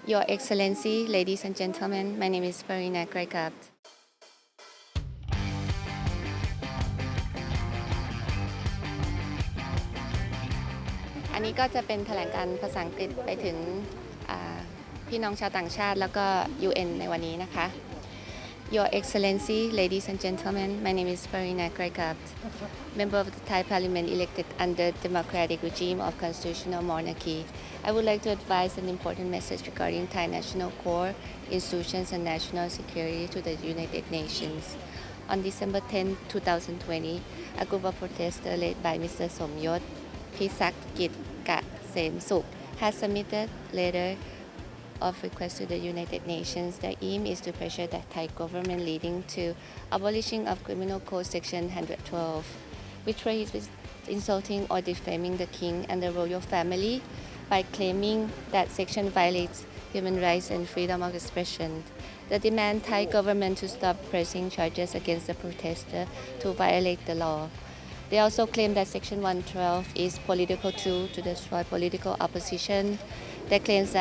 Your Excellency, ladies and gentlemen, my name is Farina Graikat. อันนี้ก็จะเป็นแถลงการณ์ภาษาอังกฤษไปถึงพี่น้องชาวต่างชาติแล้วก็ UN ในวันนี้นะคะ Your Excellency, ladies and gentlemen, my name is Farina Graikat, member of the Thai Parliament elected under democratic regime of constitutional monarchy. I would like to advise an important message regarding Thai national core institutions and national security to the United Nations. On December 10, 2020, a group of protesters led by Mr. Somyot Pisakit Kasemsuk has submitted letter of request to the United Nations. The aim is to pressure the Thai government leading to abolishing of Criminal Code Section 112, which prohibits insulting or defaming the king and the royal family by claiming that section violates human rights and freedom of expression. They demand Thai government to stop pressing charges against the protester to violate the law. They also claim that Section 112 is political tool to destroy political opposition. Their claims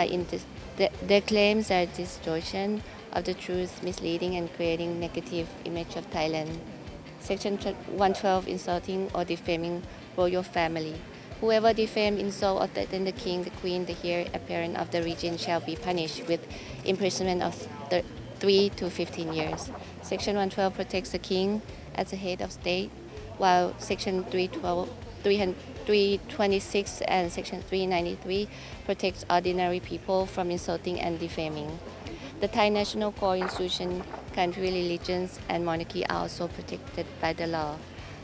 are distortion of the truth, misleading and creating negative image of Thailand. Section 112, insulting or defaming royal family. Whoever defame, insult or threaten the king, the queen, the heir apparent of the region shall be punished with imprisonment of 3 to 15 years. Section 112 protects the king as the head of state, while Section 326 and Section 393 protects ordinary people from insulting and defaming. The Thai national core institution, country, religions, and monarchy are also protected by the law.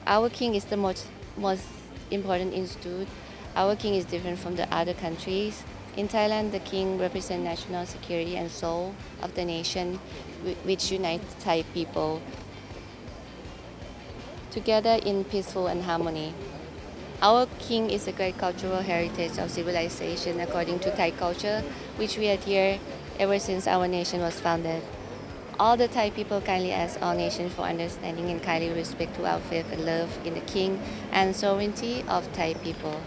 Our king is the most important institute. Our king is different from the other countries. In Thailand, the king represents national security and soul of the nation, which unites Thai people together in peaceful and harmony. Our king is a great cultural heritage of civilization according to Thai culture, which we adhere ever since our nation was founded. All the Thai people kindly ask all nations for understanding and kindly respect to our faith and love in the king and sovereignty of Thai people.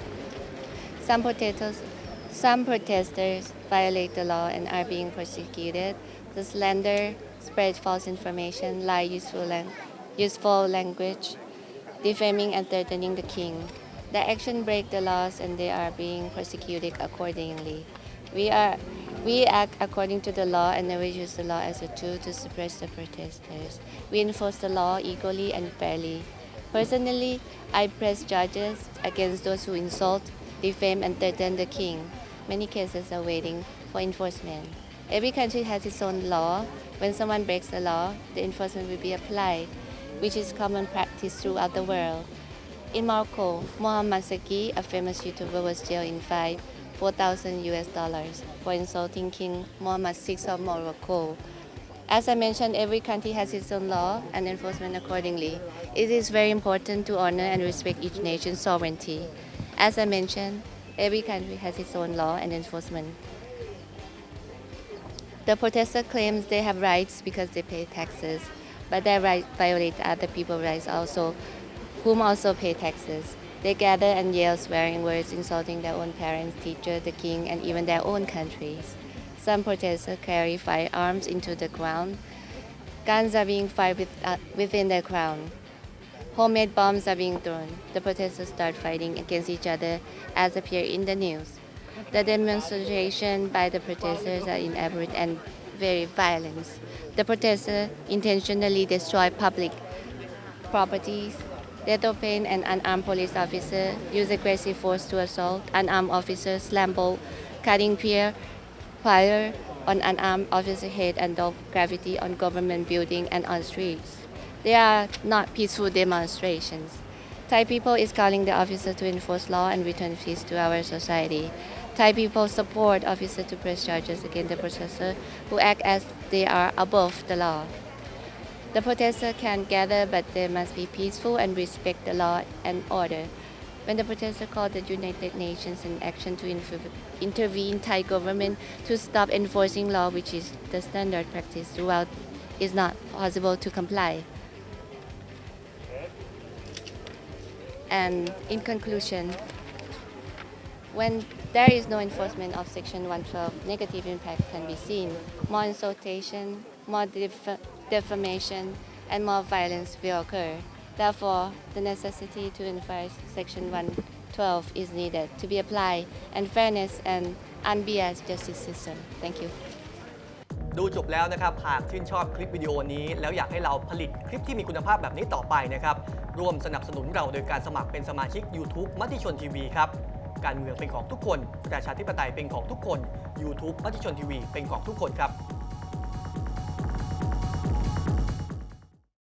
Some protesters violate the law and are being prosecuted. The slander, spread false information, lie useful language, defaming and threatening the king. The action break the laws and they are being prosecuted accordingly. We act according to the law and never use the law as a tool to suppress the protesters. We enforce the law equally and fairly. Personally, I press charges against those who insult, defame and threaten the king. Many cases are waiting for enforcement. Every country has its own law. When someone breaks the law, the enforcement will be applied, which is common practice throughout the world. In Morocco, Mohammed Saki, a famous YouTuber, was jailed and fined $4,000 for insulting King Mohammed VI of Morocco. As I mentioned, every country has its own law and enforcement accordingly. It is very important to honor and respect each nation's sovereignty. As I mentioned, every country has its own law and enforcement. The protester claims they have rights because they pay taxes, but their rights violate other people's rights also, whom also pay taxes. They gather and yell swearing words, insulting their own parents, teachers, the king, and even their own countries. Some protesters carry firearms into the ground. Guns are being fired within the ground. Homemade bombs are being thrown. The protesters start fighting against each other as appeared in the news. The demonstration by the protesters are elaborate and very violent. The protesters intentionally destroy public properties. They detain an unarmed police officer, use aggressive force to assault unarmed officers, slam bolt, cutting fire on unarmed officer head and drop graffiti on government building and on streets. They are not peaceful demonstrations. Thai people is calling the officer to enforce law and return peace to our society. Thai people support officers to press charges against the protesters who act as they are above the law. The protesters can gather, but they must be peaceful and respect the law and order. When the protesters called the United Nations in action to intervene Thai government to stop enforcing law, which is the standard practice throughout, is not possible to comply. And in conclusion, when there is no enforcement of Section 112, negative impact can be seen. More insultation, more defamation, and more violence will occur. Therefore, the necessity to enforce Section 112 is needed to be applied, and fairness and unbiased justice system. Thank you. ดูจบแล้วนะครับหากชื่นชอบคลิปวิดีโอนี้แล้วอยากให้เราผลิตคลิปที่มีคุณภาพแบบนี้ต่อไปนะครับร่วมสนับสนุนเราโดยการสมัครเป็นสมาชิก YouTube มติชนทีวีครับการเมืองเป็นของทุกคนประชาธิปไตยเป็นของทุกคน YouTube มติชนทีวีเป็นของทุกคนครับ